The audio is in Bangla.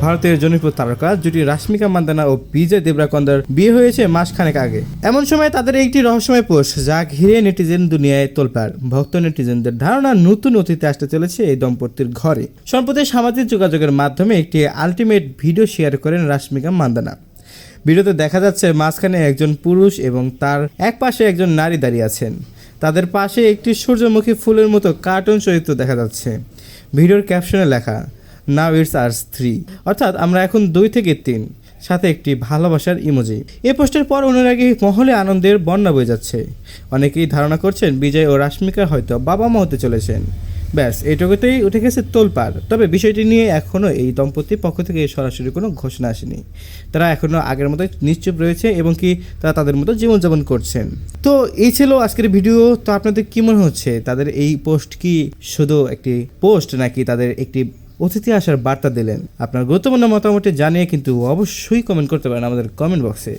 ভারতের জনপ্রিয় তারকা জুটি রাশ্মিকা মান্দানা ও বিজয় দেবরাকন্দার বিয়ে হয়েছে মাসখানেক আগে। এমন সময় তাদের একটি রহস্যময় পোস্ট যা ঘিরে নেটিজেন দুনিয়ায় তোলপাড়। ভক্ত নেটিজেনদের ধারণা নতুন অতিথি আসতে চলেছে এই দম্পতির ঘরে। সম্প্রতি সামাজিক যোগাযোগের মাধ্যমে একটি আলটিমেট ভিডিও শেয়ার করেন রাশ্মিকা মান্দানা। ভিডিওতে দেখা যাচ্ছে মাঝখানে একজন পুরুষ এবং তার এক পাশে একজন নারী দাঁড়িয়ে আছেন। তাদের পাশে একটি সূর্যমুখী ফুলের মতো কার্টুন চরিত্র দেখা যাচ্ছে। ভিডিওর ক্যাপশনে লেখা নাও ইটস আর্স 3, অর্থাৎ আমরা এখন 2 থেকে 3, সাথে একটি ভালোবাসার ইমোজি। এই পোস্টের পর অনুরাগী মহলে আনন্দের বন্যা বয়ে যাচ্ছে। অনেকেই ধারণা করছেন বিজয় ও রাশ্মিকা হয়তো বাবা মা হতে চলেছেন। ব্যাস এটুকুতেই উঠে গেছে তোলপাড়। তবে বিষয়টি নিয়ে এখনও এই দম্পতির পক্ষ থেকে সরাসরি কোনো ঘোষণা আসেনি। তারা এখনও আগের মতো নিশ্চুপ রয়েছে এবং কি তারা তাদের মতো জীবনযাপন করছেন। তো এই ছিল আজকের ভিডিও। তো আপনাদের কি মনে হচ্ছে, তাদের এই পোস্ট কি শুধু একটি পোস্ট নাকি তাদের একটি অতিথি আসার বার্তা দিলেন? আপনার গুরুত্বপূর্ণ মতামতটি জানিয়ে কিন্তু অবশ্যই কমেন্ট করতে পারেন আমাদের কমেন্ট বক্সে।